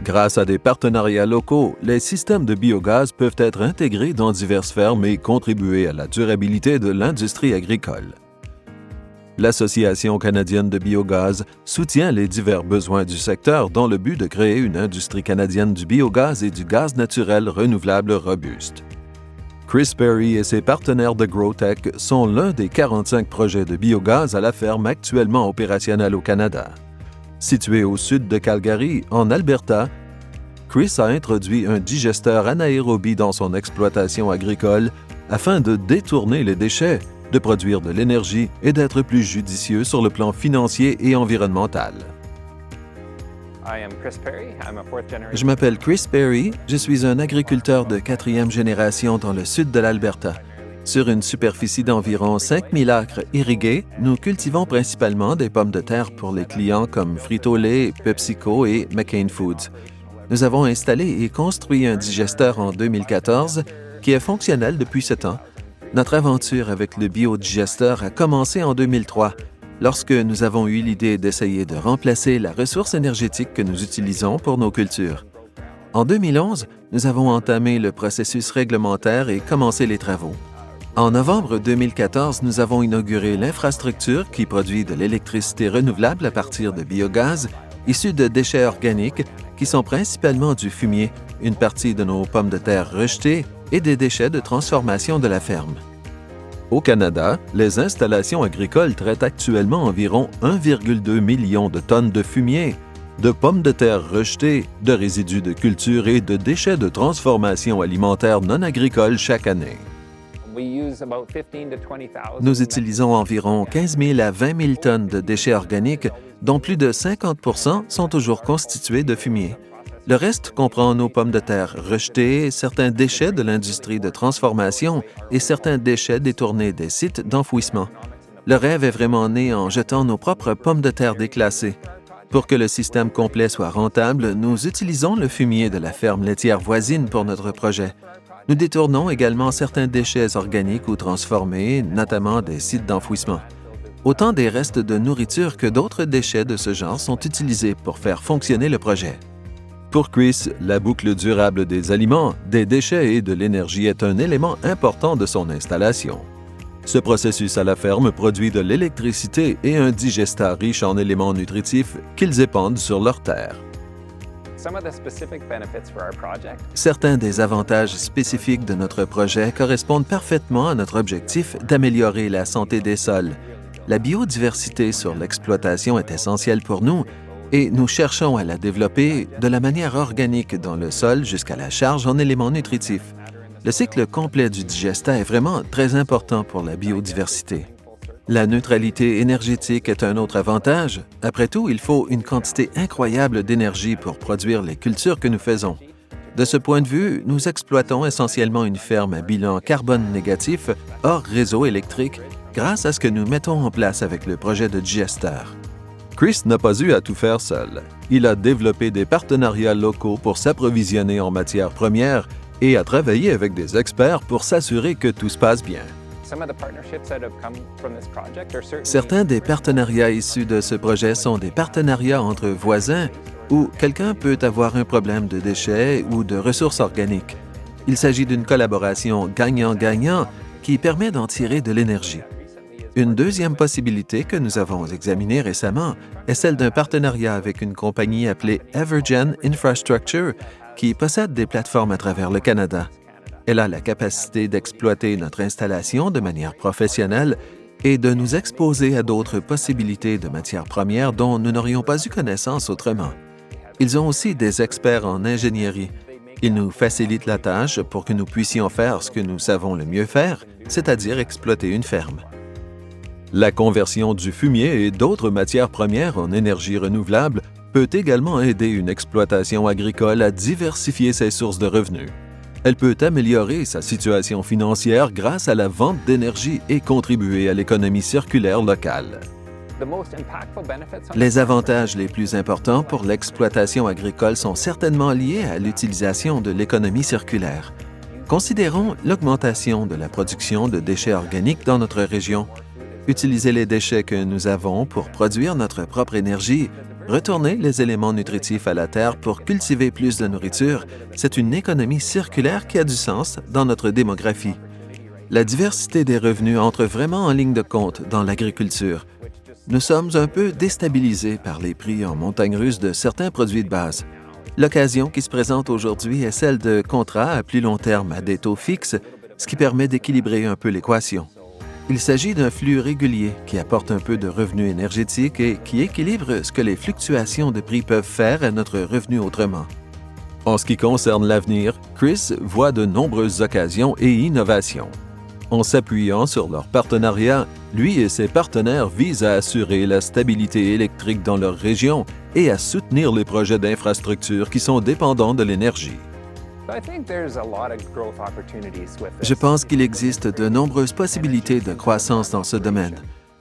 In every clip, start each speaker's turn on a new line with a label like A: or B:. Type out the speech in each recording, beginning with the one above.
A: Grâce à des partenariats locaux, les systèmes de biogaz peuvent être intégrés dans diverses fermes et contribuer à la durabilité de l'industrie agricole. L'Association canadienne de biogaz soutient les divers besoins du secteur dans le but de créer une industrie canadienne du biogaz et du gaz naturel renouvelable robuste. Chris Perry et ses partenaires de GrowTech sont l'un des 45 projets de biogaz à la ferme actuellement opérationnels au Canada. Situé au sud de Calgary, en Alberta, Chris a introduit un digesteur anaérobie dans son exploitation agricole afin de détourner les déchets, de produire de l'énergie et d'être plus judicieux sur le plan financier et environnemental. Je m'appelle Chris Perry, je suis un agriculteur de 4e génération dans le sud de l'Alberta. Sur une superficie d'environ 5000 acres irrigués, nous cultivons principalement des pommes de terre pour les clients comme Frito-Lay, PepsiCo et McCain Foods. Nous avons installé et construit un digesteur en 2014 qui est fonctionnel depuis ce temps. Notre aventure avec le biodigesteur a commencé en 2003, lorsque nous avons eu l'idée d'essayer de remplacer la ressource énergétique que nous utilisons pour nos cultures. En 2011, nous avons entamé le processus réglementaire et commencé les travaux. En novembre 2014, nous avons inauguré l'infrastructure qui produit de l'électricité renouvelable à partir de biogaz issu de déchets organiques qui sont principalement du fumier, une partie de nos pommes de terre rejetées et des déchets de transformation de la ferme. Au Canada, les installations agricoles traitent actuellement environ 1,2 million de tonnes de fumier, de pommes de terre rejetées, de résidus de culture et de déchets de transformation alimentaire non agricole chaque année. Nous utilisons environ 15 000 à 20 000 tonnes de déchets organiques, dont plus de 50 % sont toujours constitués de fumier. Le reste comprend nos pommes de terre rejetées, certains déchets de l'industrie de transformation et certains déchets détournés des sites d'enfouissement. Le rêve est vraiment né en jetant nos propres pommes de terre déclassées. Pour que le système complet soit rentable, nous utilisons le fumier de la ferme laitière voisine pour notre projet. Nous détournons également certains déchets organiques ou transformés, notamment des sites d'enfouissement. Autant des restes de nourriture que d'autres déchets de ce genre sont utilisés pour faire fonctionner le projet. Pour Chris, la boucle durable des aliments, des déchets et de l'énergie est un élément important de son installation. Ce processus à la ferme produit de l'électricité et un digestat riche en éléments nutritifs qu'ils épandent sur leurs terres. Certains des avantages spécifiques de notre projet correspondent parfaitement à notre objectif d'améliorer la santé des sols. La biodiversité sur l'exploitation est essentielle pour nous et nous cherchons à la développer de la manière organique dans le sol jusqu'à la charge en éléments nutritifs. Le cycle complet du digestat est vraiment très important pour la biodiversité. La neutralité énergétique est un autre avantage. Après tout, il faut une quantité incroyable d'énergie pour produire les cultures que nous faisons. De ce point de vue, nous exploitons essentiellement une ferme à bilan carbone négatif hors réseau électrique grâce à ce que nous mettons en place avec le projet de digesteur. Chris n'a pas eu à tout faire seul. Il a développé des partenariats locaux pour s'approvisionner en matières premières et a travaillé avec des experts pour s'assurer que tout se passe bien. Certains des partenariats issus de ce projet sont des partenariats entre voisins où quelqu'un peut avoir un problème de déchets ou de ressources organiques. Il s'agit d'une collaboration gagnant-gagnant qui permet d'en tirer de l'énergie. Une deuxième possibilité que nous avons examinée récemment est celle d'un partenariat avec une compagnie appelée Evergen Infrastructure qui possède des plateformes à travers le Canada. Elle a la capacité d'exploiter notre installation de manière professionnelle et de nous exposer à d'autres possibilités de matières premières dont nous n'aurions pas eu connaissance autrement. Ils ont aussi des experts en ingénierie. Ils nous facilitent la tâche pour que nous puissions faire ce que nous savons le mieux faire, c'est-à-dire exploiter une ferme. La conversion du fumier et d'autres matières premières en énergie renouvelable peut également aider une exploitation agricole à diversifier ses sources de revenus. Elle peut améliorer sa situation financière grâce à la vente d'énergie et contribuer à l'économie circulaire locale. Les avantages les plus importants pour l'exploitation agricole sont certainement liés à l'utilisation de l'économie circulaire. Considérons l'augmentation de la production de déchets organiques dans notre région. utiliser les déchets que nous avons pour produire notre propre énergie, retourner les éléments nutritifs à la terre pour cultiver plus de nourriture, c'est une économie circulaire qui a du sens dans notre démographie. La diversité des revenus entre vraiment en ligne de compte dans l'agriculture. Nous sommes un peu déstabilisés par les prix en montagne russe de certains produits de base. L'occasion qui se présente aujourd'hui est celle de contrats à plus long terme à des taux fixes, ce qui permet d'équilibrer un peu l'équation. Il s'agit d'un flux régulier qui apporte un peu de revenus énergétiques et qui équilibre ce que les fluctuations de prix peuvent faire à notre revenu autrement. En ce qui concerne l'avenir, Chris voit de nombreuses occasions et innovations. En s'appuyant sur leur partenariat, lui et ses partenaires visent à assurer la stabilité électrique dans leur région et à soutenir les projets d'infrastructures qui sont dépendants de l'énergie. Je pense qu'il existe de nombreuses possibilités de croissance dans ce domaine.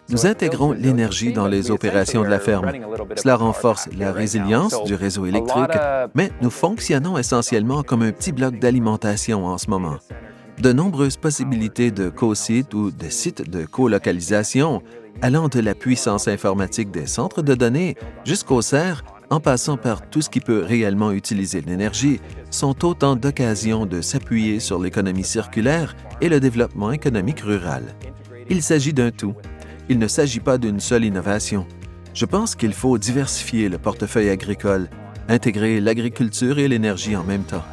A: Nous intégrons l'énergie dans les opérations de la ferme. Cela renforce la résilience du réseau électrique, mais nous fonctionnons essentiellement comme un petit bloc d'alimentation en ce moment. De nombreuses possibilités de co-sites ou de sites de colocalisation, allant de la puissance informatique des centres de données jusqu'aux serres, en passant par tout ce qui peut réellement utiliser l'énergie, sont autant d'occasions de s'appuyer sur l'économie circulaire et le développement économique rural. Il s'agit d'un tout. Il ne s'agit pas d'une seule innovation. Je pense qu'il faut diversifier le portefeuille agricole, intégrer l'agriculture et l'énergie en même temps.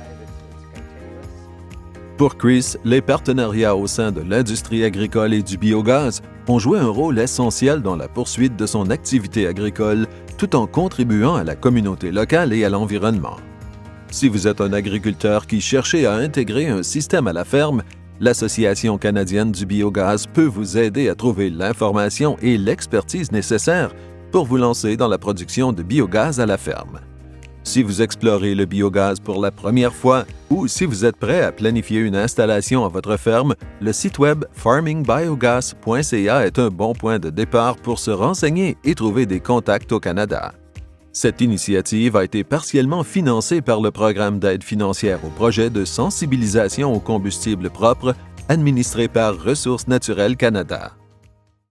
A: Pour Chris, les partenariats au sein de l'industrie agricole et du biogaz ont joué un rôle essentiel dans la poursuite de son activité agricole, tout en contribuant à la communauté locale et à l'environnement. Si vous êtes un agriculteur qui cherchez à intégrer un système à la ferme, l'Association canadienne du biogaz peut vous aider à trouver l'information et l'expertise nécessaires pour vous lancer dans la production de biogaz à la ferme. Si vous explorez le biogaz pour la première fois ou si vous êtes prêt à planifier une installation à votre ferme, le site web farmingbiogas.ca est un bon point de départ pour se renseigner et trouver des contacts au Canada. Cette initiative a été partiellement financée par le programme d'aide financière au projet de sensibilisation aux combustibles propres administré par Ressources naturelles Canada.